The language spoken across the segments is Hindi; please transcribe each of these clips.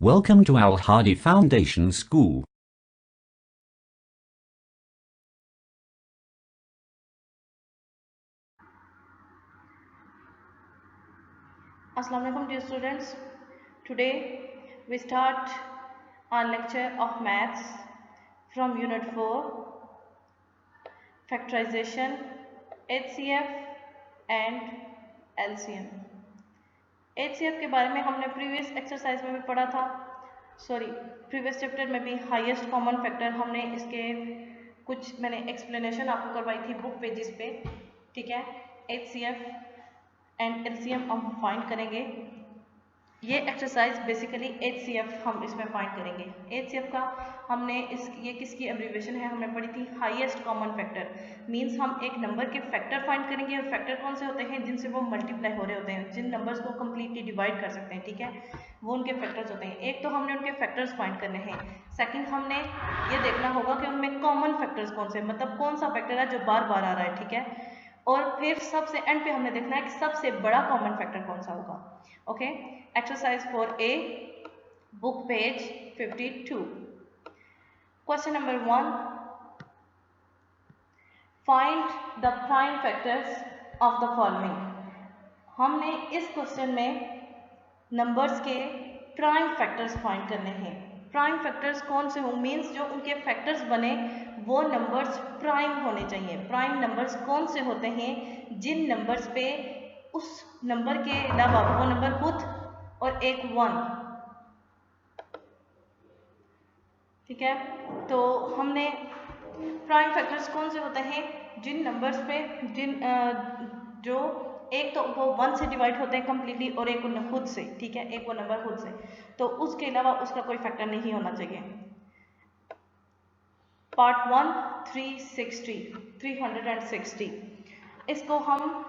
Welcome to Al Hadi Foundation School. Assalamu alaikum dear students. Today we start our lecture of maths from unit 4 factorization, HCF and LCM. HCF के बारे में हमने प्रीवियस एक्सरसाइज में भी पढ़ा था, प्रीवियस चैप्टर में भी हाईएस्ट कॉमन फैक्टर हमने इसके कुछ मैंने एक्सप्लेनेशन आपको करवाई थी बुक पेजेस पे, ठीक है। HCF एंड LCM हम फाइंड करेंगे। ये एक्सरसाइज बेसिकली HCF हम इसमें फाइंड करेंगे। HCF का हमने ये किसकी एब्रीविएशन है हमने पढ़ी थी, हाईएस्ट कॉमन फैक्टर। मींस हम एक नंबर के फैक्टर फाइंड करेंगे और फैक्टर कौन से होते हैं जिनसे वो मल्टीप्लाई हो रहे होते हैं, जिन नंबर्स को कम्प्लीटली डिवाइड कर सकते हैं, ठीक है, वो उनके फैक्टर्स होते हैं। एक तो हमने उनके फैक्टर्स फाइंड करने हैं, सेकंड हमने ये देखना होगा कि उनमें कॉमन फैक्टर्स कौन से, मतलब कौन सा फैक्टर है जो बार बार आ रहा है, ठीक है, और फिर सबसे एंड पे हमने देखना है कि सबसे बड़ा कॉमन फैक्टर कौन सा होगा। Okay, exercise 4A, book page 52। Question number 1, find the prime factors of the following. हमने इस क्वेश्चन में नंबर्स के प्राइम फैक्टर्स फाइंड करने हैं। प्राइम फैक्टर्स कौन से हों, मीन्स जो उनके फैक्टर्स बने वो नंबर्स प्राइम होने चाहिए। प्राइम नंबर्स कौन से होते हैं जिन नंबर्स पे उस नंबर के अलावा वो नंबर खुद और एक 1, ठीक है। तो हमने प्राइम फैक्टर्स कौन से होते हैं जिन नंबर्स पे जो एक तो वो 1 से डिवाइड होते हैं कम्प्लीटली और एक खुद से, ठीक है, एक वो नंबर खुद से, तो उसके अलावा उसका कोई फैक्टर नहीं होना चाहिए। पार्ट 1 360 इसको हम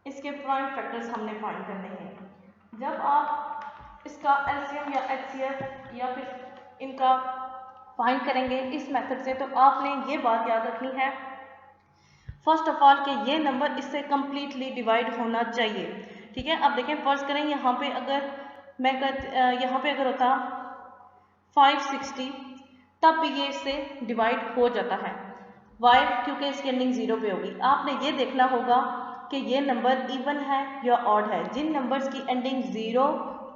इसके प्राइम फैक्टर्स हमने फाइंड करने हैं। जब आप इसका LCM या HCF या फिर इनका फाइंड करेंगे इस मेथड से, तो आपने ये बात याद रखनी है फर्स्ट ऑफ ऑल कि ये नंबर इससे कम्प्लीटली डिवाइड होना चाहिए, ठीक है। अब देखें, फर्ज करें यहाँ पे अगर मैं यहाँ पे अगर होता 560 तब भी ये इससे डिवाइड हो जाता है। वाई? क्योंकि इसकी एंडिंग 0 पे होगी। आपने ये देखना होगा कि ये नंबर इवन है या ऑड है। जिन नंबर्स की एंडिंग 0,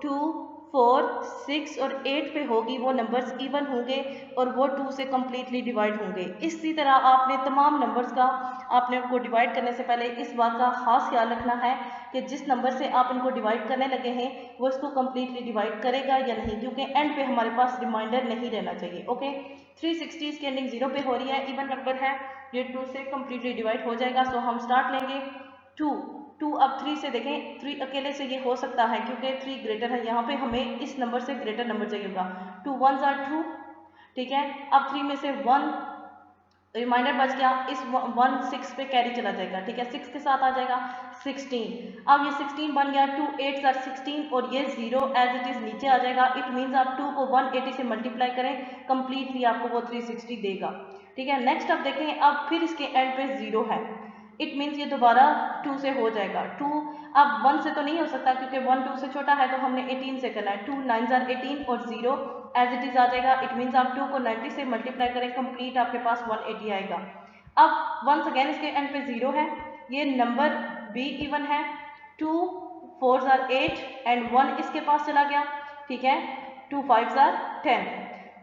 2, 4, 6 और 8 पे होगी वो नंबर्स इवन होंगे और वो 2 से कम्प्लीटली डिवाइड होंगे। इसी तरह आपने तमाम नंबर्स का आपने उनको डिवाइड करने से पहले इस बात का खास ख्याल रखना है कि जिस नंबर से आप इनको डिवाइड करने लगे हैं वो इसको कम्प्लीटली डिवाइड करेगा या नहीं, क्योंकि एंड पे हमारे पास रिमाइंडर नहीं रहना चाहिए। ओके, 360 इसकी एंडिंग 0 पे हो रही है, इवन नंबर है, ये 2 से कम्प्लीटली डिवाइड हो जाएगा। सो हम स्टार्ट लेंगे 2 अब 3 से देखें, 3 अकेले से ये हो सकता है क्योंकि 3 ग्रेटर है, यहाँ पे हमें इस नंबर से ग्रेटर नंबर चाहिए होगा। 2 1s are 2, ठीक है। अब 3 में से 1 रिमाइंडर बच गया, इस 1 6 पे कैरी चला जाएगा, ठीक है, 6 के साथ आ जाएगा 16। अब ये 16 बन गया, 2 8s are 16 और ये 0 एज इट इज नीचे आ जाएगा। इट मीन्स आप 2 को 180 से मल्टीप्लाई करें, कंप्लीटली आपको वो 360 देगा, ठीक है। नेक्स्ट अब देखें, अब फिर इसके एंड पे 0 है, इट मीन्स ये दोबारा 2 से हो जाएगा। 2 अब 1 से तो नहीं हो सकता क्योंकि 1 2 से छोटा है, तो हमने 18 से करना है। 2 9s are 18 और 0 एज इट इज आ जाएगा। इट मीन्स आप 2 को 90 से मल्टीप्लाई करें, कंप्लीट आपके पास 180 आएगा। अब वंस अगेन इसके एंड पे 0 है, ये नंबर भी इवन है, 2 4s are 8 एंड 1 इसके पास चला गया, ठीक है, 2 5s are 10।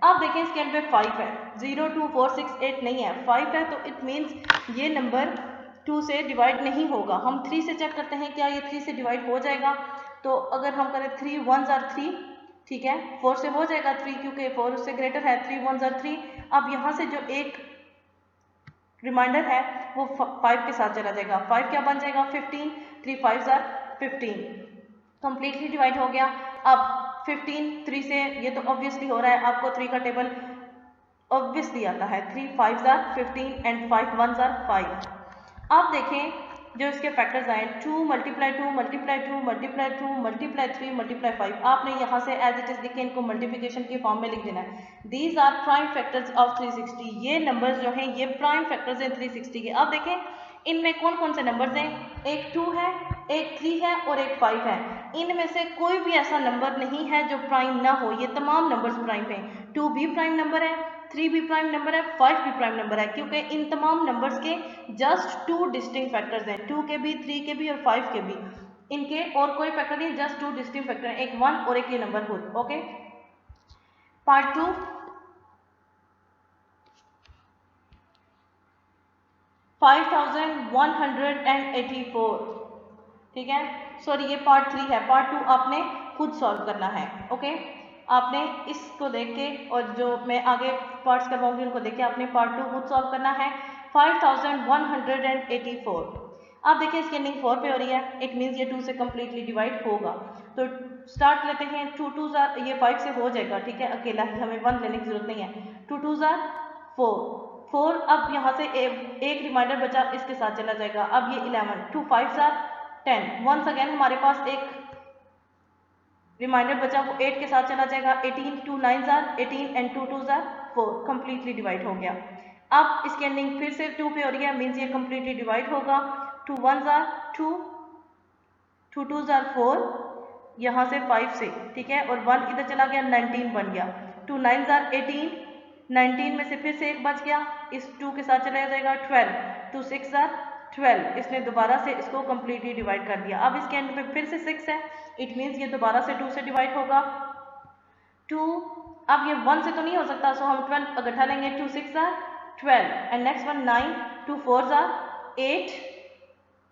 अब देखें इसके एंड पे 5 है, 0 2 4 6 8 नहीं है, 5 है, तो इट मीन्स ये नंबर 2 से डिवाइड नहीं होगा। हम 3 से चेक करते हैं क्या ये 3 से डिवाइड हो जाएगा। तो अगर हम करें 3 1s are 3, ठीक है, 4 से हो जाएगा 3 क्योंकि 4 उससे ग्रेटर है, 3 1s are 3। अब यहाँ से जो एक रिमाइंडर है वो 5 के साथ चला जाएगा, 5 क्या बन जाएगा 15, 3 5s are 15, कंप्लीटली डिवाइड हो गया। अब 15 3 से, ये तो ऑब्वियसली हो रहा है, आपको 3 का टेबल ऑब्वियसली आता है, 3 5s are 15 and 5 1s are 5। आप देखें जो इसके फैक्टर्स आए, 2 multiply 2 multiply 2 multiply 2 multiply 3 multiply 5, आपने यहाँ से एज इट इज लिखे इनको मल्टीप्लिकेशन की फॉर्म में लिख देना है। These are prime factors of 360, ये नंबर्स जो हैं ये प्राइम फैक्टर्स हैं 360 के। अब देखें इनमें कौन कौन से नंबर्स हैं, एक 2 है, एक 3 है और एक 5 है। इनमें से कोई भी ऐसा नंबर नहीं है जो प्राइम ना हो, ये तमाम नंबर्स प्राइम हैं। 2 भी प्राइम नंबर है, 3 भी प्राइम नंबर है, 5 भी प्राइम नंबर है, क्योंकि इन तमाम नंबर्स के जस्ट 2 डिस्टिंक्ट फैक्टर्स हैं, 2 के भी, 3 के भी और 5 के भी। इनके और कोई फैक्टर नहीं, जस्ट 2 डिस्टिंक्ट फैक्टर हैं, एक 1 और एक ये नंबर हो। ओके, पार्ट 2 5184, ठीक है। सॉरी, ये पार्ट 3 है, पार्ट 2 आपने खुद सॉल्व करना है। ओके, आपने इसको देख के और जो मैं आगे पार्ट्स करवाऊंगी उनको देख के आपने पार्ट 2 खुद सॉल्व करना है। 5184, आप देखिए इसकी एंडिंग 4 पे हो रही है, इट मीन्स ये 2 से कम्प्लीटली डिवाइड होगा। तो स्टार्ट लेते हैं, 2 2 जार, ये 5 से हो जाएगा, ठीक है, अकेला ही, हमें 1 लेने की जरूरत नहीं है। 2 2 जार 4, अब यहाँ से एक रिमाइंडर बचा, इसके साथ चला जाएगा। अब ये 11, 2 5 जार 10, वंस अगेन हमारे पास एक रिमाइंडर बचा, वो 8 के साथ चला जाएगा। 18, 2 9 jar 18 and 2 2 jar 4, completely divide हो गया। अब इसकी एंडिंग फिर से 2 पे हो रही है, मीन्स ये कम्प्लीटली डिवाइड होगा। 2 1 जार 2, 2 2 जार 4, यहाँ से 5 से, ठीक है, और 1 इधर चला गया, 19 बन गया। 2 9 जार 18, 19 में से फिर से एक बच गया, इस 2 के साथ चला जाएगा 12, 2 6 जार 12, इसने दोबारा से इसको कम्प्लीटली डिवाइड कर दिया। अब इसके एंड पे फिर से 6 है, इट मीन्स ये दोबारा से 2 से डिवाइड होगा। 2, अब ये 1 से तो नहीं हो सकता, सो हम 12 इकट्ठा लेंगे। 2 6 jar 12 and next one 9, 2 4 jar 8,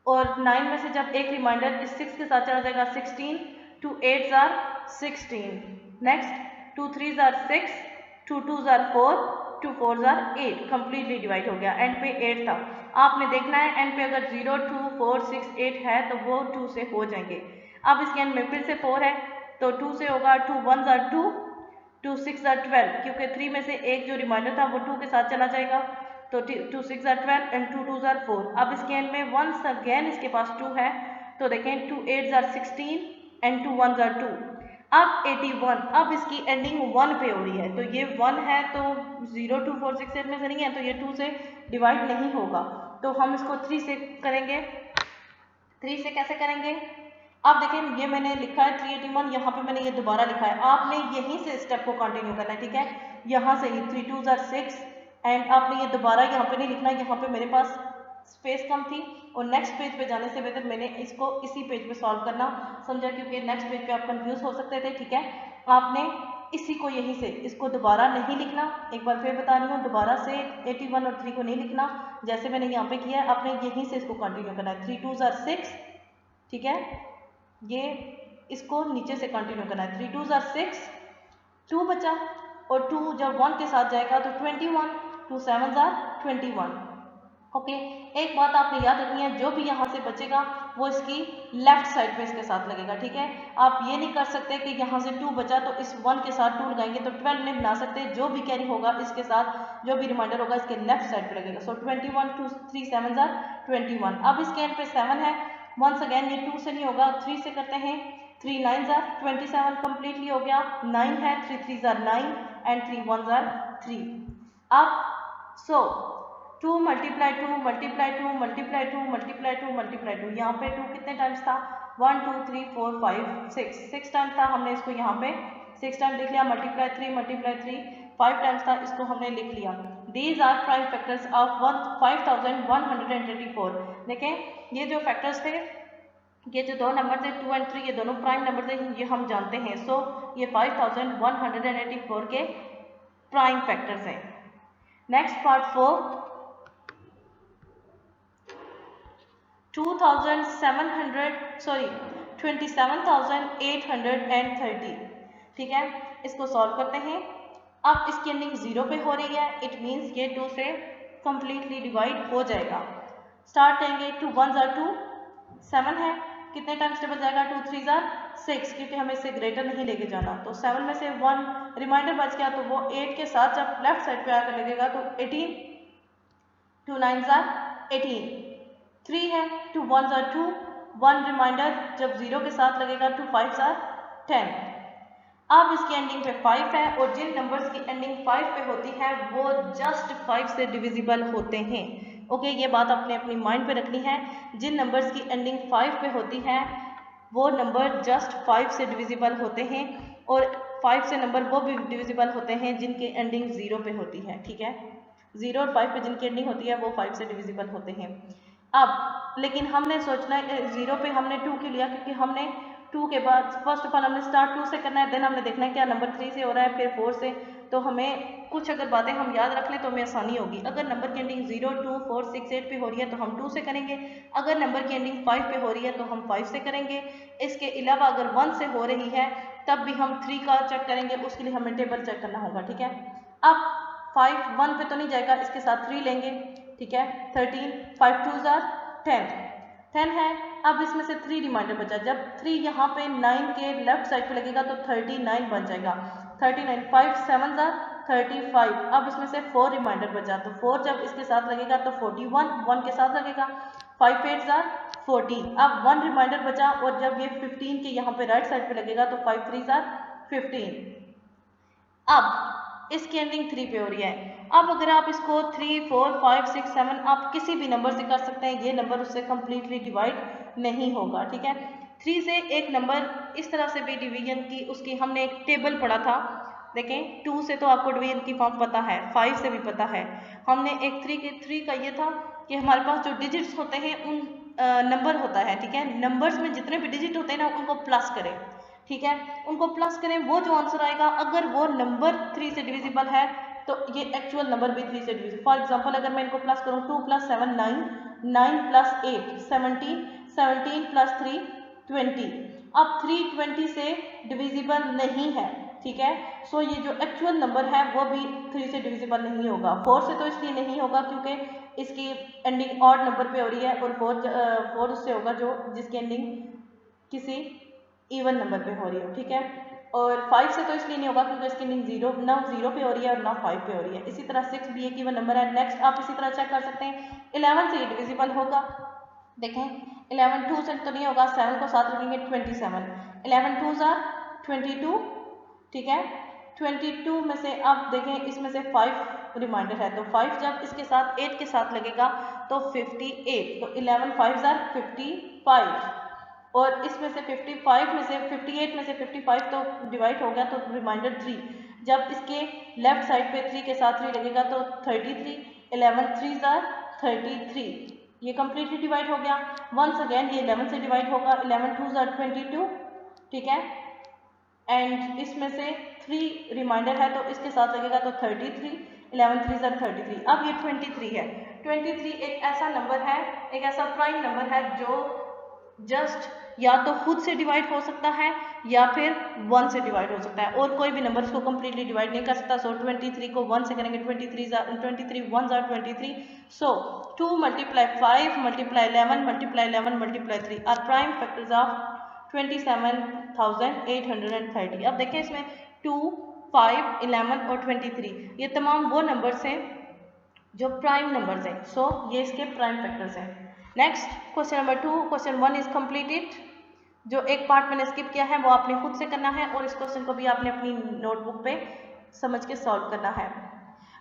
और 9 में से जब एक रिमाइंडर इस 6 के साथ चला जाएगा 16, 2 8 jar 16, next 2 3 jar 6, 2 2 jar 4, 2 4 jar 8, completely divide हो गया। एंड पे 8 था, आपने देखना है एंड पे अगर 0 2 4 6 8 है तो वो 2 से हो जाएंगे। अब इसके एंड में फिर से 4 है तो 2 से होगा। 2 1 जार 2, 2 6 जार 12, क्योंकि 3 में से एक जो रिमाइंडर था वो 2 के साथ चला जाएगा, तो 2 6 जार 12 एंड 2 2 जार 4। अब इसके एंड में वंस अगेन इसके पास 2 है, तो देखें 2 8 जार 16 एंड 2 1 जार 2, अब 81। अब इसकी एंडिंग 1 पे हो रही है, तो ये 1 है तो 0 2 4 6 8 में से नहीं है, तो ये 2 से डिवाइड नहीं होगा, तो हम इसको 3 से करेंगे। 3 से कैसे करेंगे, अब देखें ये मैंने लिखा है 381, यहाँ पे मैंने ये दोबारा लिखा है, आपने यहीं से स्टेप को कंटिन्यू करना है, ठीक है, यहाँ से ही 3 2 जार 6 एंड आपने ये दोबारा यहाँ पे नहीं लिखना, यहाँ पे मेरे पास स्पेस कम थी और नेक्स्ट पेज पे जाने से बेहतर मैंने इसको इसी पेज पे सॉल्व करना समझा, क्योंकि नेक्स्ट पेज पे आप कंफ्यूज हो सकते थे, ठीक है। आपने इसी को यहीं से इसको दोबारा नहीं लिखना, एक बार फिर बता रही हूँ, दोबारा से 81 और 3 को नहीं लिखना, जैसे मैंने यहाँ पे किया है आपने यहीं से इसको कंटिन्यू करना है। 3 2 जार 6, ठीक है, ये इसको नीचे से कंटिन्यू करना है। 3 2 जार 6, 2 बचा और 2 जब 1 के साथ जाएगा तो 21, 2 7 जार 21। ओके, एक बात आपने याद रखनी है, जो भी यहाँ से बचेगा वो इसकी लेफ्ट साइड पे इसके साथ लगेगा, ठीक है। आप ये नहीं कर सकते कि यहाँ से 2 बचा तो इस 1 के साथ 2 लगाएंगे तो 12 नहीं बना सकते, जो भी कैरी होगा इसके साथ जो भी रिमाइंडर होगा इसके लेफ्ट साइड पे लगेगा। सो 21, 2 3 7 जार 21। अब इसके एंड पे 7 है, वंस अगेन ये 2 से नहीं होगा, 3 से करते हैं। 3 9 जार 27, कम्प्लीटली हो गया। 9 है, 3 3 जार 9 एंड 3 1 जार 3। अब सो 2 multiply 2 multiply 2 multiply 2 multiply 2 multiply 2, यहाँ पे 2 कितने टाइम्स था, 1 2 3 4 5 6 टाइम्स था, हमने इसको यहाँ पे 6 टाइम लिख लिया। मल्टीप्लाई 3 5 टाइम्स था, इसको हमने लिख लिया। These are prime factors of 5184। देखें ये जो फैक्टर्स थे, ये जो दो नंबर थे 2 और 3, ये दोनों प्राइम नंबर थे, ये हम जानते हैं। सो ये 5184 के प्राइम फैक्टर्स हैं। नेक्स्ट पार्ट 4, 27,830, ठीक है, इसको सॉल्व करते हैं। अब इसकी एंडिंग 0 पे हो रही है, इट मीन्स ये 2 से कंप्लीटली डिवाइड हो जाएगा। स्टार्ट करेंगे, 2 1 जार 2, 7 है, कितने टाइम्स टेबल जाएगा, 2 3 जार 6, क्योंकि हमें इससे ग्रेटर नहीं लेके जाना, तो 7 में से 1 रिमाइंडर बच गया, तो वो 8 के साथ जब लेफ्ट साइड पे आकर लगेगा तो 18, 2 9 जार 18, 3 है, 2 1 जार 2, 1 रिमाइंडर जब 0 के साथ लगेगा 2 5 जार 10। अब इसकी एंडिंग पे 5 है और जिन नंबर्स की एंडिंग 5 पे होती है वो जस्ट 5 से डिविजिबल होते हैं, ओके, ये बात आपने अपनी माइंड पे रखनी है। जिन नंबर्स की एंडिंग 5 पे होती है वो नंबर जस्ट 5 से डिविजिबल होते हैं, और 5 से नंबर वो भी डिविजिबल होते हैं जिनकी एंडिंग 0 पे होती है। ठीक है, 0 और 5 पे जिनकी एंडिंग होती है वो 5 से डिविजिबल होते हैं। अब लेकिन हमने सोचना है 0 पे हमने 2 क्यों लिया, क्योंकि हमने 2 के बाद फर्स्ट ऑफ ऑल हमने स्टार्ट 2 से करना है, देन हमने देखना है क्या नंबर 3 से हो रहा है, फिर 4 से। तो हमें कुछ अगर बातें हम याद रख लें तो हमें आसानी होगी। अगर नंबर की एंडिंग 0, 2, 4, 6, 8 पे हो रही है तो हम 2 से करेंगे। अगर नंबर की एंडिंग 5 पे हो रही है तो हम 5 से करेंगे। इसके अलावा अगर 1 से हो रही है तब भी हम 3 का चेक करेंगे, उसके लिए हमें टेबल चेक करना होगा। ठीक है, अब 5 1 पे तो नहीं जाएगा, इसके साथ 3 लेंगे। ठीक है, 13, 5 2 10 है। अब इसमें से 3 रिमाइंडर बचा, जब 3 यहाँ पे 9 के लेफ्ट साइड पे लगेगा तो 39 बन जाएगा। 39, 5 7 35। अब इसमें से 4 रिमाइंडर बचा, तो 4 जब इसके साथ लगेगा तो 41, 1 के साथ लगेगा। 5 8 40। अब 1 रिमाइंडर बचा, और जब ये 15 के यहाँ पे राइट साइड पे लगेगा तो 5 3 15। अब इसकी एंडिंग 3 पे हो रही है। अब अगर आप इसको 3 4 5 6 7 आप किसी भी नंबर से कर सकते हैं, ये नंबर उससे कंप्लीटली डिवाइड नहीं होगा। ठीक है, 3 से एक नंबर इस तरह से भी डिवीजन की उसकी हमने एक टेबल पढ़ा था। देखें, 2 से तो आपको डिवीजन की फॉर्म पता है, 5 से भी पता है। हमने एक 3 का ये था कि हमारे पास जो डिजिट्स होते हैं उन नंबर होता है। ठीक है, नंबर्स में जितने भी डिजिट होते हैं ना उनको प्लस करें। ठीक है, उनको प्लस करें, वो जो आंसर आएगा अगर वो नंबर 3 से डिविजिबल है तो ये एक्चुअल नंबर भी 3 से डिविजिबल। फॉर एग्जांपल अगर मैं इनको प्लस करूं, 2 + 7 9, 9 + 8 17, 17 + 3 20। अब 3 20 से डिविजिबल नहीं है। ठीक है, सो ये जो एक्चुअल नंबर है वो भी 3 से डिविजिबल नहीं होगा। 4 से तो इसलिए नहीं होगा क्योंकि इसकी एंडिंग ऑड नंबर पे हो रही है, और 4 उससे होगा जो जिसकी एंडिंग किसी इवन नंबर पे हो रही हो। ठीक है, और 5 से तो इसलिए नहीं होगा क्योंकि इसकी एंडिंग 0 ना 0 पे हो रही है और ना 5 पे हो रही है। इसी तरह 6 भी एक इवन नंबर है। नेक्स्ट आप इसी तरह चेक कर सकते हैं, 11 से ये डिविजिबल होगा। देखें, 11 2 से तो नहीं होगा, 7 को साथ रखेंगे 27, 11 2 22। ठीक है, 22 में से अब देखें इसमें से 5 रिमाइंडर है, तो 5 जब इसके साथ 8 के साथ लगेगा तो 58, तो 11 5 55। और इसमें से 55 में से 58 में से 55 तो डिवाइड हो गया, तो रिमाइंडर 3 जब इसके लेफ्ट साइड पे 3 के साथ 3 लगेगा तो 33, 11 3 33। ये कंप्लीटली डिवाइड हो गया। वंस अगेन ये 11 से डिवाइड होगा, 11 2 22। ठीक है, एंड इसमें से 3 रिमाइंडर है तो इसके साथ लगेगा तो 33, 11 3 33। अब ये 23 है। 23 एक ऐसा नंबर है, एक ऐसा प्राइम नंबर है जो जस्ट या तो खुद से डिवाइड हो सकता है या फिर 1 से डिवाइड हो सकता है, और कोई भी नंबर इसको कंप्लीटली डिवाइड नहीं कर सकता। सो 23 को 1 से करेंगे, 23 1 23। सो 2 × 5 × 11 × 11 × 3 आर प्राइम फैक्टर्स ऑफ 27,830। अब देखें इसमें 2 5 11 और 23 ये तमाम वो नंबर्स हैं जो प्राइम नंबर्स हैं। सो ये इसके प्राइम फैक्टर्स हैं। Next question number 2, question 1 is completed. जो एक पार्ट मैंने स्किप किया है वो आपने खुद से करना है, और इस क्वेश्चन को भी आपने अपनी नोटबुक पे समझ के सॉल्व करना है।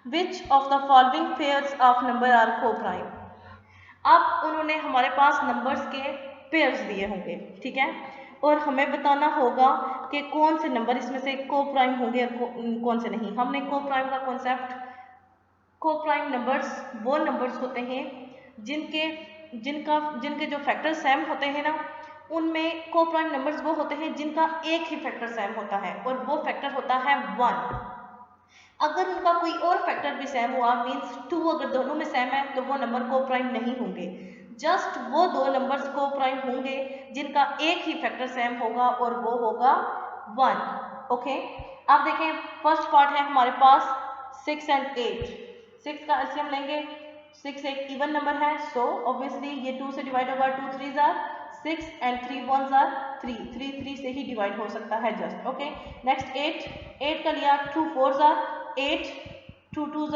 Which of the following pairs of number are co-prime. अब उन्होंने हमारे पास नंबर्स के पेयर्स दिए होंगे। ठीक है, और हमें बताना होगा कि कौन से नंबर इसमें से को-प्राइम होंगे और कौन से नहीं। हमने को-प्राइम का कॉन्सेप्ट, को-प्राइम नंबर्स वो नंबर्स होते हैं जिनके जो फैक्टर सेम होते हैं ना, उनमें को-प्राइम नंबर्स वो होते हैं जिनका एक ही फैक्टर सेम होता है, और वो फैक्टर होता है 1। अगर उनका कोई और फैक्टर भी सेम हुआ, मीन्स 2 अगर दोनों में सेम है तो वो नंबर को-प्राइम नहीं होंगे। जस्ट वो 2 नंबर्स को-प्राइम होंगे जिनका एक ही फैक्टर सेम होगा, और वो होगा 1। ओके, अब देखें फर्स्ट पार्ट है हमारे पास 6 और 8। 6 का एलसीएम लेंगे, 6 एक इवन नंबर है, सो ऑब्वियसली ये 2 से डिवाइड होगा, 2 3 6 एंड 3 1 3, 3 से ही डिवाइड हो सकता है जस्ट। ओके, नेक्स्ट 8 का लिया, 2 4 8, 2 2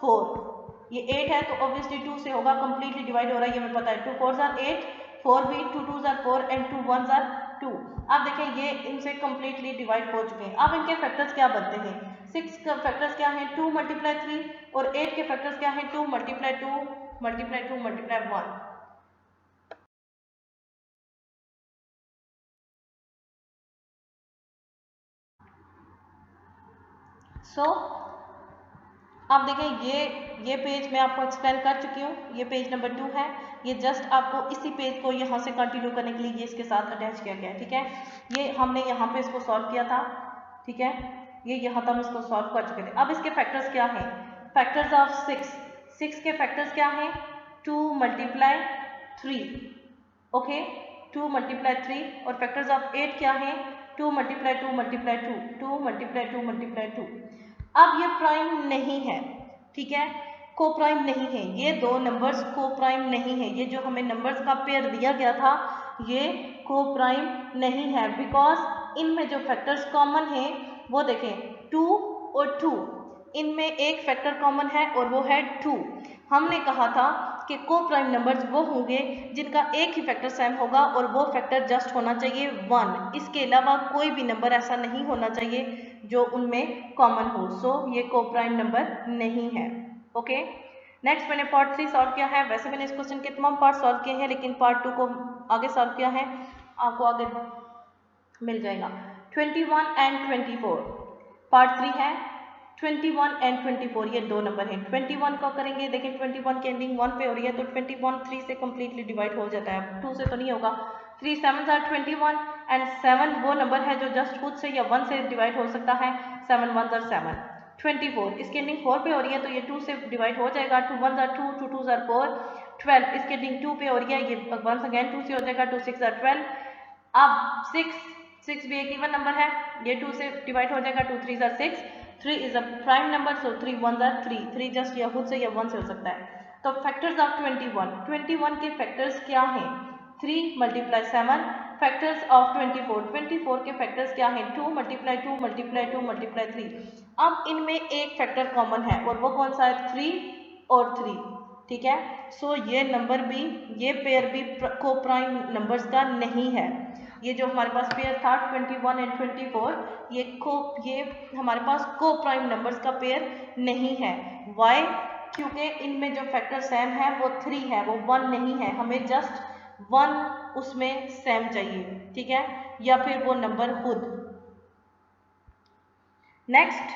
4। ये 8 है तो ऑब्वियसली 2 से होगा, कंप्लीटली डिवाइड हो रहा है, ये हमें पता है। 2 4 8, 4 भी, 2 2 4 एंड 2 1 2। अब देखें ये इनसे कंप्लीटली डिवाइड हो चुके हैं। अब इनके फैक्टर्स क्या बनते हैं? 6 का फैक्टर्स क्या है? 2 × 3, और 8 के फैक्टर्स क्या है? 2 × 2 मल्टीप्लाई 2 मल्टीप्लाई 1। सो अब देखें ये पेज मैं आपको एक्सप्लेन कर चुकी हूँ, ये पेज नंबर 2 है। ये जस्ट आपको इसी पेज को यहाँ से कंटिन्यू करने के लिए ये इसके साथ अटैच किया गया है, ठीक है। ये हमने यहाँ पे इसको सॉल्व किया था, ठीक है, ये यहाँ तक हम इसको सॉल्व कर चुके थे। अब इसके फैक्टर्स क्या हैं? फैक्टर्स ऑफ 6 के फैक्टर्स क्या हैं? 2 मल्टीप्लाई 3, ओके, 2 मल्टीप्लाई 3। और फैक्टर्स ऑफ 8 क्या हैं? 2 मल्टीप्लाई 2 मल्टीप्लाई 2, 2 मल्टीप्लाई 2 मल्टीप्लाई 2। अब ये प्राइम नहीं है, ठीक है, को प्राइम नहीं है, ये दो नंबर्स को प्राइम नहीं है। ये जो हमें नंबर्स का पेयर दिया गया था ये को प्राइम नहीं है, बिकॉज इनमें जो फैक्टर्स कॉमन है वो देखें 2 और 2, इनमें एक फैक्टर कॉमन है और वो है 2। हमने कहा था कि को प्राइम नंबर्स वो होंगे जिनका एक ही फैक्टर सेम होगा और वो फैक्टर जस्ट होना चाहिए 1। इसके अलावा कोई भी नंबर ऐसा नहीं होना चाहिए जो उनमें कॉमन हो। सो ये को प्राइम नंबर नहीं है, ओके। नेक्स्ट मैंने पार्ट 3 सॉल्व किया है। वैसे मैंने इस क्वेश्चन के तमाम पार्ट सॉल्व किए हैं, लेकिन पार्ट 2 को आगे सॉल्व किया है, आपको आगे मिल जाएगा। 21 एंड 24 पार्ट 3 है। 21 एंड 24 ये दो नंबर हैं। 21 को करेंगे, देखें 21 की एंडिंग 1 पे हो रही है तो 21 3 से कम्प्लीटली डिवाइड हो जाता है, 2 से तो नहीं होगा। 3 7 आर 21 एंड 7 वो नंबर है जो जस्ट खुद से या 1 से डिवाइड हो सकता है। 7 1 आर 7। 24 इसकी एंडिंग 4 पे हो रही है तो ये 2 से डिवाइड हो जाएगा। 2 1 आर 2, 2 2 आर 4। 12 इसकी एंडिंग 2 पे हो रही है, ये वंस अगेन 2 से हो जाएगा। 2 6 आर 12। अब 6 भी एक इवन नंबर है, ये 2 से डिवाइड हो जाएगा। 2 3 are 6। 3 is a prime number, so 3 1 are 3। 3 just या खुद से या 1 से हो सकता है। तो फैक्टर्स ऑफ 21 के फैक्टर्स क्या हैं? 3 मल्टीप्लाई 7। फैक्टर्स ऑफ 24 के फैक्टर्स क्या हैं? 2 मल्टीप्लाई 2 मल्टीप्लाई 2 मल्टीप्लाई 3। अब इनमें एक फैक्टर कॉमन है और वो कौन सा है? 3 और 3, ठीक है। सो ये नंबर भी, ये पेयर भी को प्राइम नंबर्स का नहीं है। ये जो हमारे पास पेयर था 21 एंड 24, ये हमारे पास को प्राइम नंबर्स का पेयर नहीं है। वाई? क्योंकि इनमें जो फैक्टर सेम है वो 3 है, वो 1 नहीं है। हमें जस्ट 1 उसमें सेम चाहिए, ठीक है, या फिर वो नंबर खुद। नेक्स्ट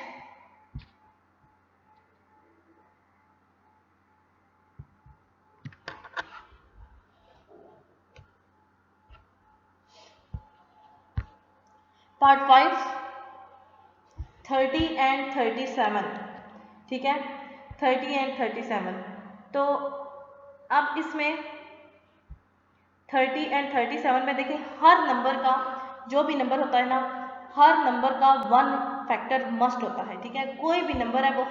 पार्ट 5 30 एंड 37, ठीक है, 30 एंड 37। तो अब इसमें 30 एंड 37 में देखें, हर नंबर का जो भी नंबर होता है ना, हर नंबर का 1 फैक्टर मस्ट होता है, ठीक है। कोई भी नंबर है वो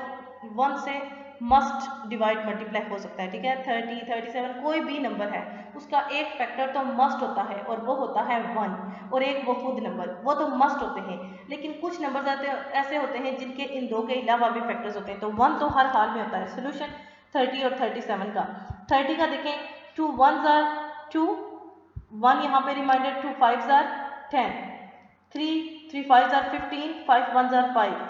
1 से मस्ट डिवाइड मल्टीप्लाई हो सकता है, ठीक है। 30 37 कोई भी नंबर है उसका एक फैक्टर तो मस्ट होता है और वो होता है 1, और एक वो खुद नंबर, वो तो मस्ट होते हैं। लेकिन कुछ नंबर ऐसे होते हैं जिनके इन दो के अलावा भी फैक्टर्स होते हैं, तो 1 तो हर हाल में होता है। सोल्यूशन 30 और 37 का। 30 का देखें, 2 1 आर 2, 1 यहाँ पे रिमाइंडर, 2 5 आर 10, 3 5 आर 15, 5 1 आर 5।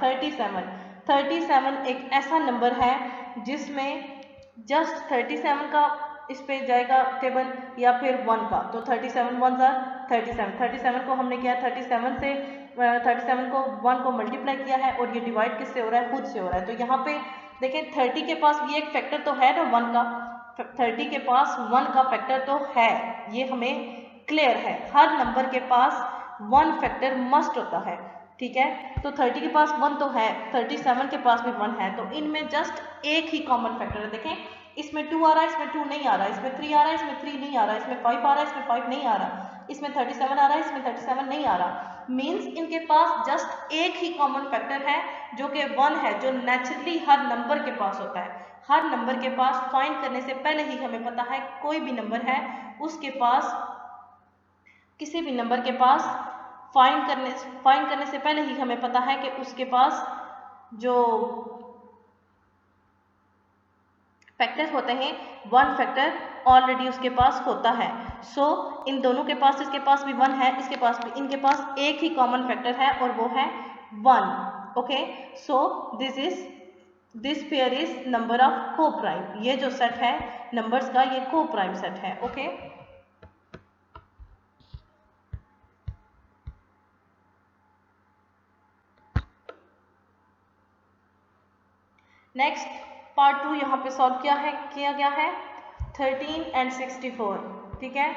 37 एक ऐसा नंबर है जिसमें जस्ट 37 का इस पे जाएगा टेबल या फिर 1 का, तो 37 1 आर 37 को हमने किया 37 से 37 को 1 को मल्टीप्लाई किया है और ये डिवाइड किससे हो रहा है? खुद से हो रहा है। तो यहाँ पे देखें 30 के पास भी एक फैक्टर तो है ना 1 का, 30 के पास 1 का फैक्टर तो है, ये हमें क्लियर है। हर नंबर के पास 1 फैक्टर मस्ट होता है, ठीक है। तो 30 के पास 1 तो है, 37 के पास भी 1 है, तो इनमें जस्ट एक ही कॉमन फैक्टर है। देखें इसमें 2 आ रहा है, इसमें 2 नहीं आ रहा, इसमें 3 आ रहा है, इसमें 3 नहीं आ रहा, इसमें 5 आ रहा है, इसमें 5 नहीं आ रहा, इसमें 37 आ रहा है, इसमें 37 नहीं आ रहा। मीन्स इनके पास जस्ट एक ही कॉमन फैक्टर है जो कि 1 है, जो नेचुरली हर नंबर के पास होता है। हर नंबर के पास फाइंड करने से पहले ही हमें पता है कोई भी नंबर है उसके पास, किसी भी नंबर के पास फाइंड करने से पहले ही हमें पता है कि उसके पास जो फैक्टर होते हैं 1 फैक्टर ऑलरेडी उसके पास होता है। सो इन दोनों के पास, इसके पास भी 1 है, इसके पास भी, इनके पास एक ही कॉमन फैक्टर है और वो है 1, okay. So this is this pair is number of को प्राइम। ये जो सेट है नंबर्स का ये को प्राइम सेट है। ओके नेक्स्ट पार्ट 2 यहाँ पे सॉल्व किया गया है 13 एंड 64। ठीक है,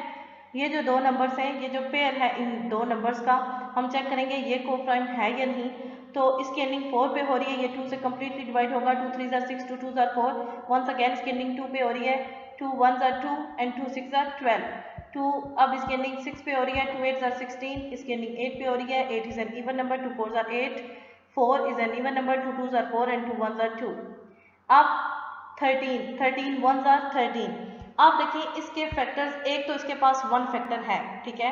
ये जो दो नंबर्स हैं, ये जो पेयर है इन दो नंबर्स का, हम चेक करेंगे ये को प्राइम है या नहीं। तो इसकी एंडिंग 4 पे हो रही है, ये 2 से कम्प्लीटली डिवाइड होगा। 2 3 ज़ार 6, 2 2 ज़ार 4। वंस अगेन इसकी एंडिंग 2 पे हो रही है। 2 1 ज़ार 2 एंड 2 6 ज़ार 12। 2 अब इसकी एंडिंग 6 पे हो रही है। 2 8 ज़ार 16, इसकी एंडिंग 8 पे हो रही है। 8 is an even number. 2 4 are 8, 4 is an even number. 2 2s are 4 and 2 1s are 2. अब 13 1s are 13। अब देखिए इसके फैक्टर्स, एक तो इसके पास 1 फैक्टर है। ठीक है,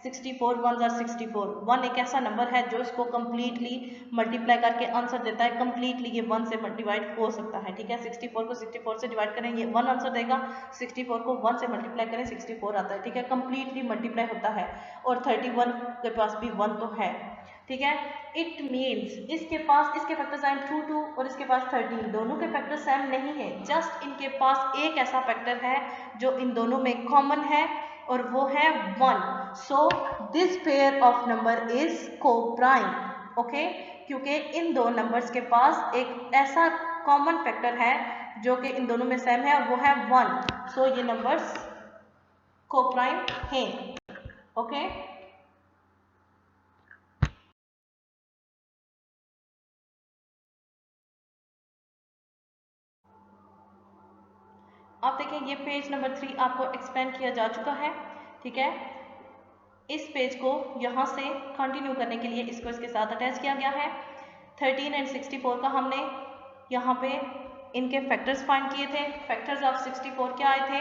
64 1s are 64। 1 एक ऐसा नंबर है जो इसको कम्प्लीटली मल्टीप्लाई करके आंसर देता है। कम्प्लीटली ये 1 से डिवाइड हो सकता है। ठीक है, 64 को 64 से डिवाइड करें, ये 1 आंसर देगा। 64 को 1 से मल्टीप्लाई करें, 64 आता है। ठीक है, कम्प्लीटली मल्टीप्लाई होता है। और 31 के पास भी 1 तो है। ठीक है, इट मीन्स इसके फैक्टर्स आए 2 2 और इसके पास 13। दोनों के फैक्टर सेम नहीं है, जस्ट इनके पास एक ऐसा फैक्टर है जो इन दोनों में कॉमन है और वो है 1। सो this pair of number is coprime. Okay, क्योंकि इन दो नंबर्स के पास एक ऐसा कॉमन फैक्टर है जो कि इन दोनों में सेम है और वो है 1। सो ये नंबर्स को प्राइम हैं। ओके आप देखें, ये पेज नंबर 3 आपको एक्सप्लेन किया जा चुका है। ठीक है, इस पेज को यहाँ से कंटिन्यू करने के लिए इसको इसके साथ अटैच किया गया है। 13 एंड 64 का हमने यहाँ पे इनके फैक्टर्स फाइंड किए थे। फैक्टर्स ऑफ 64 क्या आए थे?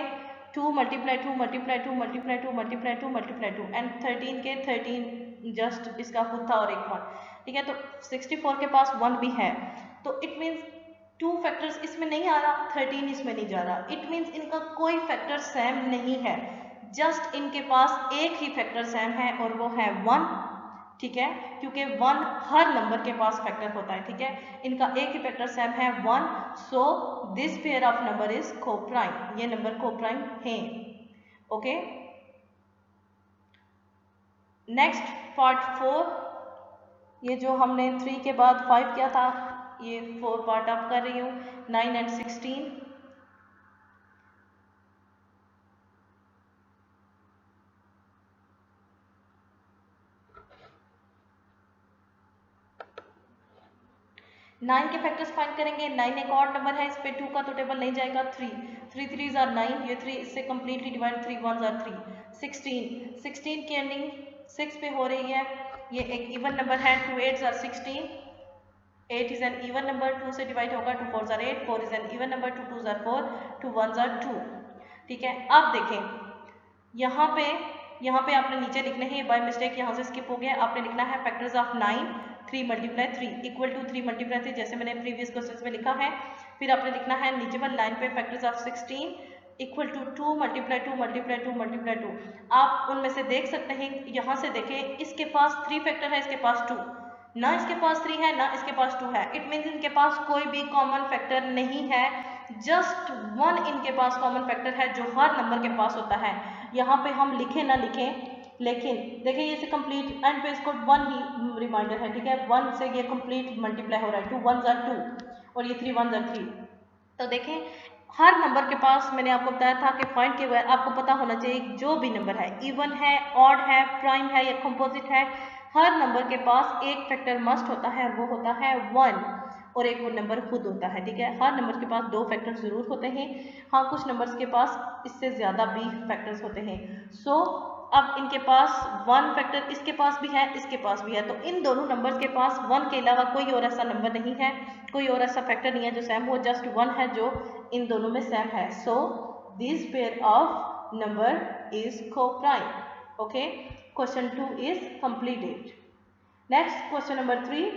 2 multiply 2 multiply 2 multiply 2 multiply 2 multiply 2 and 13 के 13 जस्ट इसका खुद था और एक 1। ठीक है, तो 64 के पास 1 भी है, तो इट मीन्स 2 फैक्टर्स इसमें नहीं आ रहा, 13 इसमें नहीं जा रहा। इट मीन्स इनका कोई फैक्टर सेम नहीं है, जस्ट इनके पास एक ही फैक्टर सेम है और वो है 1। ठीक है, क्योंकि 1 हर नंबर के पास फैक्टर होता है। ठीक है, इनका एक ही फैक्टर सेम है 1। सो this pair of number is को प्राइम। ये नंबर को प्राइम है। ओके, नेक्स्ट पार्ट 4, ये जो हमने 3 के बाद 5 किया था, ये 4 पार्ट आप कर रही हूँ। 9 एंड 16। नाइन के फैक्टर्स फाइंड करेंगे। 9 एक और नंबर है, इस पे 2 का तो टेबल नहीं जाएगा। 3 3 3 आर 9, ये 3 इससे कम्प्लीटली डिवाइड। 3 1 आर 3। 16 की एंडिंग 6 पे हो रही है, ये एक इवन नंबर है। 2 8 are 16। 8 is an even number, 2 से डिवाइड होगा। 2 4 are 8, 4 is an even number. 2 2 are 4, 2 1 are 2। ठीक है, अब देखें यहाँ पे आपने नीचे लिखना है, बाय मिस्टेक यहाँ से स्किप हो गया। आपने लिखना है factors of 9 3 multiply 3 equal to 3 multiply 3, जैसे मैंने प्रीवियस क्वेश्चन में लिखा है। फिर आपने लिखना है नीचे वाली लाइन पे factors of 16 equal to 2 multiply 2 multiply 2 multiply 2। आप उनमें से देख सकते हैं, यहाँ से देखें, इसके पास 3 फैक्टर है, इसके पास 2, ना इसके पास 3 है ना इसके पास 2 है। इट मीन्स इनके पास कोई भी कॉमन फैक्टर नहीं है, जस्ट 1 इनके पास कॉमन फैक्टर है जो हर नंबर के पास होता है। यहाँ पे हम लिखें ना लिखें, लेकिन देखिए ये से कंप्लीट एंड पे इसको 1 ही रिमाइंडर है। ठीक है, 1 से ये कंप्लीट मल्टीप्लाई हो रहा है। 2 1 आर 2 और ये 3 1 आर 3। तो देखें, हर नंबर के पास मैंने आपको बताया था कि फाइंड के बाद आपको पता होना चाहिए जो भी नंबर है, इवन है, ऑड है, प्राइम है या कंपोजिट है, हर नंबर के पास एक फैक्टर मस्ट होता है, वो होता है 1, और एक वो नंबर खुद होता है। ठीक है, हर नंबर के पास 2 फैक्टर जरूर होते हैं। हाँ, कुछ नंबर्स के पास इससे ज़्यादा भी फैक्टर्स होते हैं। सो अब इनके पास 1 फैक्टर इसके पास भी है, इसके पास भी है, तो इन दोनों नंबर्स के पास 1 के अलावा कोई और ऐसा नंबर नहीं है, कोई और ऐसा फैक्टर नहीं है जो सेम हो, जस्ट 1 है जो इन दोनों में सेम है। So this pair of number is coprime. Okay, question 2 is completed. Next question number 3।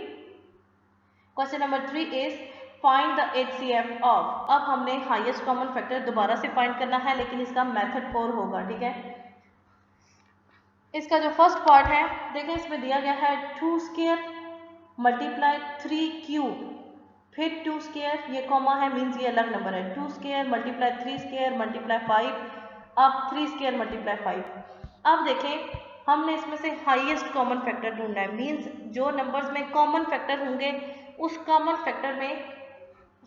Question number 3 is find the HCF of. अब हमने हाईएस्ट कॉमन फैक्टर दोबारा से फाइंड करना है, लेकिन इसका मेथड 4 होगा। ठीक है, इसका जो फर्स्ट पार्ट है, देखें इसमें दिया गया है 2 स्क्वायर मल्टीप्लाई 3 क्यूब फिर 2 स्क्वायर, ये कॉमा है मीन्स ये अलग नंबर है, 2 स्क्वायर मल्टीप्लाई 3 स्क्वायर मल्टीप्लाई 5, अब 3 स्क्वायर मल्टीप्लाई 5। अब देखें हमने इसमें से हाईएस्ट कॉमन फैक्टर ढूंढना है, मीन्स जो नंबर्स में कॉमन फैक्टर होंगे उस कॉमन फैक्टर में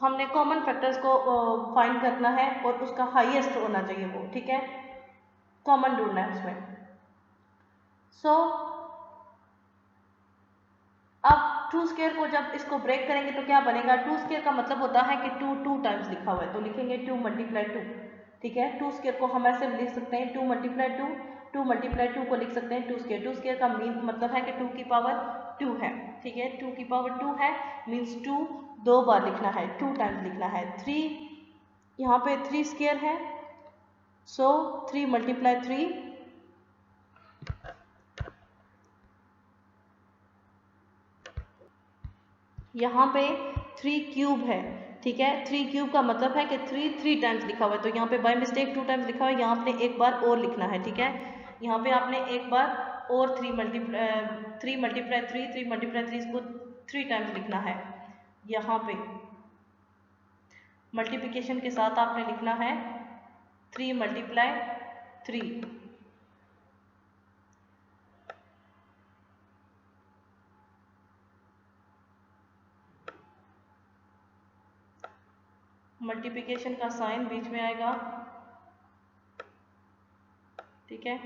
हमने कॉमन फैक्टर्स को फाइंड करना है और उसका हाईएस्ट होना चाहिए वो, ठीक है, कॉमन ढूंढना है उसमें। सो अब 2 स्क्वायर को जब इसको ब्रेक करेंगे तो क्या बनेगा, 2 स्क्वायर का मतलब होता है कि 2 टाइम्स लिखा हुआ है, तो लिखेंगे 2 मल्टीप्लाई 2, ठीक है। 2 स्क्वायर को हम ऐसे लिख सकते हैं 2 मल्टीप्लाई 2, 2 मल्टीप्लाई 2 को लिख सकते हैं 2 स्क्वायर। 2 स्क्वायर का मीन मतलब है कि 2 की पावर 2 है, ठीक है, 2 की पावर 2 है मीन्स 2 2 बार लिखना है, 2 टाइम्स लिखना है। 3 यहाँ पे 3 स्क्वायर है, सो 3 मल्टीप्लाई 3, यहाँ पे 3 क्यूब है, ठीक है। 3 क्यूब का मतलब है कि 3 टाइम्स लिखा हुआ है, तो यहाँ पे बाय मिस्टेक 2 टाइम्स लिखा हुआ है, यहाँ आपने एक बार और लिखना है, ठीक है। यहाँ पे आपने एक बार और 3 मल्टीप्लाई 3 इसको 3 टाइम्स लिखना है। यहाँ पे मल्टीप्लिकेशन के साथ आपने लिखना है 3 मल्टीप्लाई 3, मल्टीप्लिकेशन का साइन बीच में आएगा, ठीक है।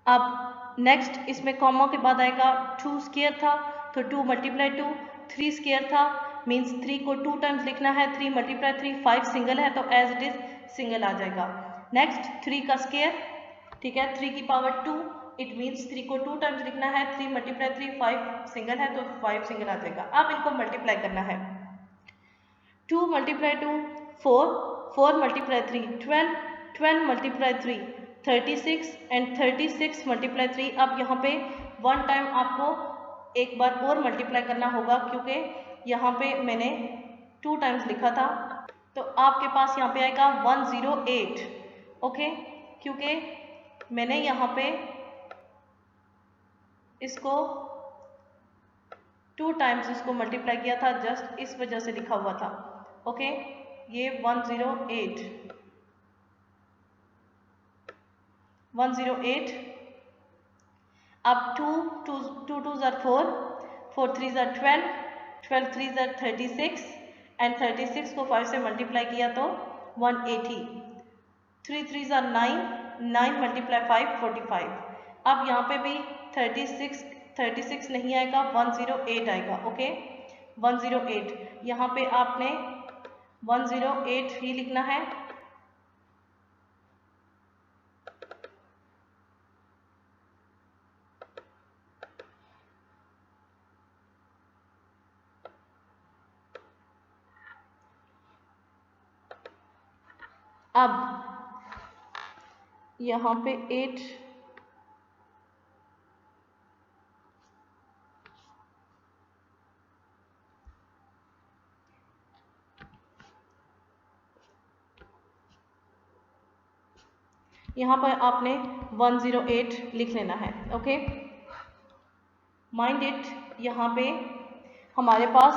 अब नेक्स्ट इसमें कॉमा के बाद आएगा 2 स्क्वायर था तो 2 मल्टीप्लाई 2, 3 स्क्वायर था मीन्स 3 को 2 टाइम्स लिखना है, 3 मल्टीप्लाई 3, 5 सिंगल है तो एज इट इज सिंगल आ जाएगा। नेक्स्ट 3 का स्क्वायर, ठीक है, 3 की पावर 2, इट मीन्स 3 को 2 टाइम्स लिखना है, 3 मल्टीप्लाई 3, 5 सिंगल है तो 5 सिंगल आ जाएगा। अब इनको मल्टीप्लाई करना है, 2 multiply 2 4, 4 multiply 3 12, 12 multiply 3 36 and 36 multiply 3। अब यहाँ पे 1 टाइम आपको एक बार और मल्टीप्लाई करना होगा क्योंकि यहाँ पे मैंने 2 टाइम्स लिखा था, तो आपके पास यहाँ पे आएगा 108, ओके, क्योंकि मैंने यहाँ पे इसको 2 टाइम्स इसको मल्टीप्लाई किया था, जस्ट इस वजह से लिखा हुआ था, ओके। ये 108, अब 2 2 are 4, 4 3 are 12, 12 3 are 36 एंड 36 को 5 से मल्टीप्लाई किया तो 180, 3 3 are 9, 9 मल्टीप्लाई 5 45। अब यहाँ पे भी 36 नहीं आएगा, 108 आएगा, ओके, 108। यहाँ पे आपने 108 ही लिखना है। अब यहाँ पे 8 यहाँ पर आपने 108 लिख लेना है, ओके। माइंड इट, यहाँ पे हमारे पास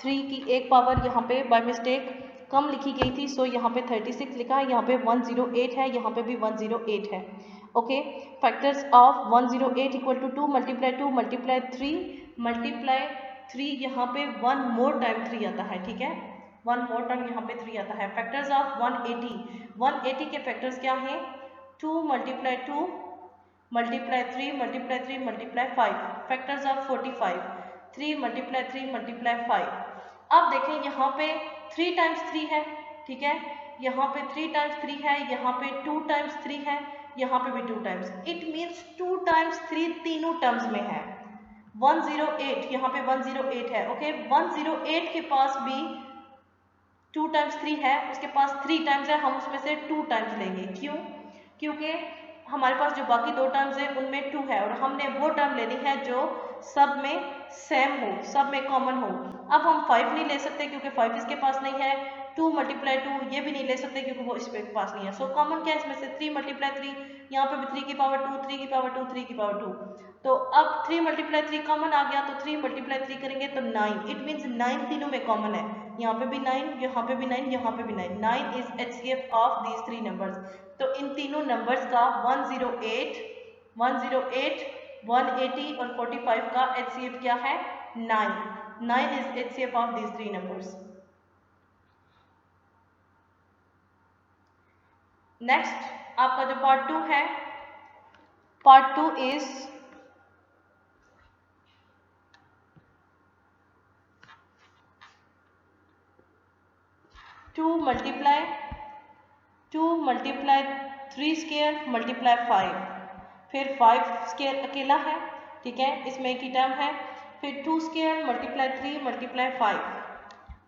3 की एक पावर यहाँ पे बाय मिस्टेक कम लिखी गई थी, सो यहाँ पे 36 लिखा है, यहाँ पे 108 है, यहाँ पे भी 108 है, okay. Factors of 108 equal to 2 multiply 2 multiply 3 यहाँ पे 1 मोर टाइम 3 आता है, ठीक है, 1 मोर टाइम यहाँ पे 3 आता है। फैक्टर्स ऑफ 180 के फैक्टर्स क्या हैं, 2 multiply 2 multiply 3 multiply 3 multiply 5। Factors of 45, 3 multiply 3 multiply 5। अब देखें यहाँ पे 3 टाइम्स 3 है, ठीक है, यहाँ पे 3 टाइम्स 3 है, यहाँ पे 2 टाइम्स 3 है, यहाँ पे भी 2 टाइम्स, इट मीन्स 2 टाइम्स 3 तीनों टर्म्स में है। 108 यहाँ पे 108 है, ओके। 108 के पास भी 2 टाइम्स 3 है, उसके पास 3 टाइम्स है, हम उसमें से 2 टाइम्स लेंगे, क्यों, क्योंकि हमारे पास जो बाकी 2 टर्म्स है उनमें 2 है और हमने वो टर्म लेनी है जो सब में सेम हो, सब में कॉमन हो। अब हम 5 नहीं ले सकते क्योंकि 5 इसके पास नहीं है, 2 मल्टीप्लाई 2 ये भी नहीं ले सकते क्योंकि वो इस पे पास नहीं है। सो कॉमन क्या है इसमें से 3 मल्टीप्लाई 3, यहाँ पे भी 3 की पावर 2, 3 की पावर 2, 3 की पावर 2। तो अब 3 मल्टीप्लाई 3 कॉमन आ गया, तो 3 मल्टीप्लाई 3 करेंगे तो 9। इट मीन्स 9 तीनों में कॉमन है, यहाँ पे भी 9, यहाँ पे भी 9, यहाँ पे भी 9। 9 is HCF of these 3 numbers. तो इन तीनों नंबर्स का 108, 180 और 45 का HCF क्या है? 9। 9 is HCF of these 3 numbers. Next आपका जो पार्ट 2 है, part 2 is to multiply 3 square multiply 5, फिर 5 स्क्वायर अकेला है, ठीक है, इसमें एक ही टर्म है, फिर 2 स्क्वायर मल्टीप्लाई 3 मल्टीप्लाई 5,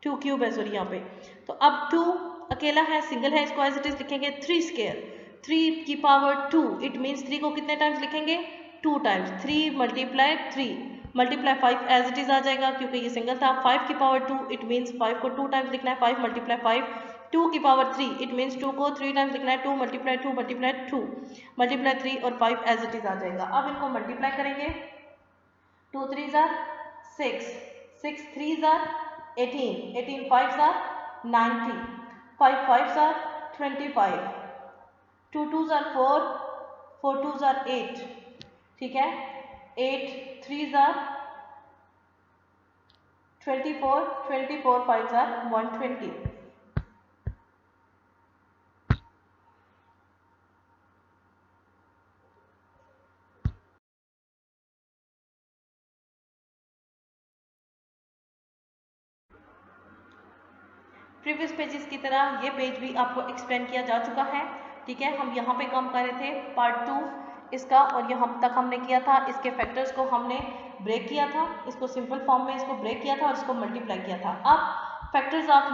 2 क्यूब है सॉरी यहाँ पे। तो अब 2 अकेला है, सिंगल है, इसको एज इट इज लिखेंगे 3 स्क्वायर, 3 की पावर 2, इट मीन्स 3 को कितने टाइम्स लिखेंगे? 2 times. 3 multiply 3 multiply 5 as it is आ जाएगा क्योंकि ये सिंगल था। 5 की पावर 2, इट मीन्स 5 को 2 टाइम्स लिखना है, 5 मल्टीप्लाई 5। 2 की पावर 3, इट मीन्स 2 को 3 टाइम्स लिखना है, 2 मल्टीप्लाई 2 मल्टीप्लाई 2 मल्टीप्लाई 3 और 5 एज इट इज आ जाएगा। अब इनको मल्टीप्लाई करेंगे, 2 3 jar 6, 6 3 jar 18, 18 5 jar 90, 5 5 jar 25, 2 2 jar 4, 4 2 jar 8, ठीक है, 8 3 जार 24, 24 5 जार 120। प्रीवियस पेजेस की तरह ये पेज भी आपको एक्सप्लेन किया जा चुका है, ठीक है। हम यहाँ पे काम कर रहे थे पार्ट 2 इसका, और यहाँ तक हमने किया था, इसके फैक्टर्स को हमने ब्रेक किया था, इसको सिंपल फॉर्म में इसको ब्रेक किया था और इसको मल्टीप्लाई किया था। अब फैक्टर्स ऑफ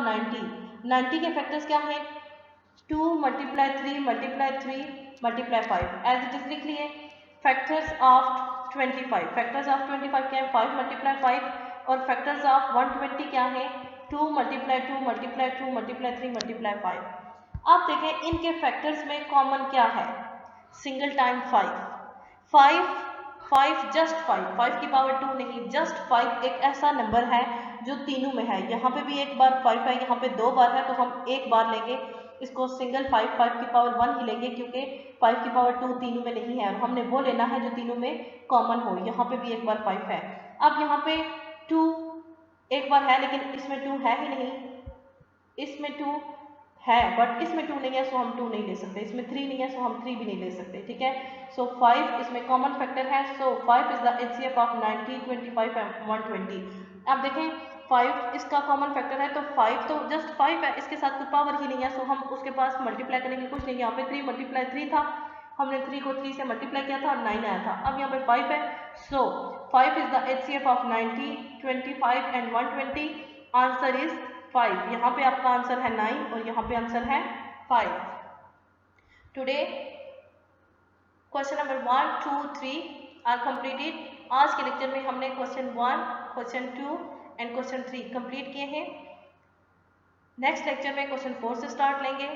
90 के फैक्टर्स क्या हैं? 2 multiply 3 multiply 3 multiply 5 as it is लिख लिए। फैक्टर्स ऑफ 25, फैक्टर्स ऑफ 25 क्या है? 5 मल्टीप्लाई 5, और फैक्टर्स ऑफ 120 क्या है? 2 मल्टीप्लाई 2 मल्टीप्लाई 2 मल्टीप्लाई 3 मल्टीप्लाई 5। आप देखें इनके फैक्टर्स में कॉमन क्या है? सिंगल टाइम 5, 5 5 जस्ट 5, 5 की पावर 2 नहीं, जस्ट 5 एक ऐसा नंबर है जो तीनों में है। यहाँ पे भी एक बार 5 है, यहाँ पे 2 बार है, तो हम एक बार लेंगे इसको सिंगल 5, 5 की पावर 1 ही लेंगे क्योंकि 5 की पावर 2 तीनों में नहीं है, और हमने वो लेना है जो तीनों में कॉमन हो। यहाँ पे भी एक बार 5 है। अब यहाँ पे 2 एक बार है लेकिन इसमें 2 है ही नहीं, इसमें 2 है बट इसमें 2 नहीं है, सो हम 2 नहीं ले सकते। इसमें 3 नहीं है, सो हम 3 भी नहीं ले सकते, ठीक है। सो 5 इसमें कॉमन फैक्टर है, सो 5 is the HCF of 90, 25 and 120। अब देखें 5 इसका कॉमन फैक्टर है, तो 5 तो जस्ट 5 है, इसके साथ कोई पावर ही नहीं है, सो हम उसके पास मल्टीप्लाई करेंगे कुछ नहीं। यहाँ पे 3 मल्टीप्लाई 3 था, हमने 3 को 3 से मल्टीप्लाई किया था और 9 आया था। अब यहाँ पे 5 है, सो 5 is the HCF of 90, 25 and 120। Answer is 5। यहाँ पे आपका आंसर है 9 और यहाँ पे आंसर है 5। Today question number 1, 2, 3 are completed. आज के लेक्चर में हमने question 1, question 2 and question 3 complete किए हैं। नेक्स्ट लेक्चर में क्वेश्चन 4 से स्टार्ट लेंगे।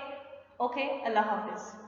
ओके, अल्लाह हाफिज।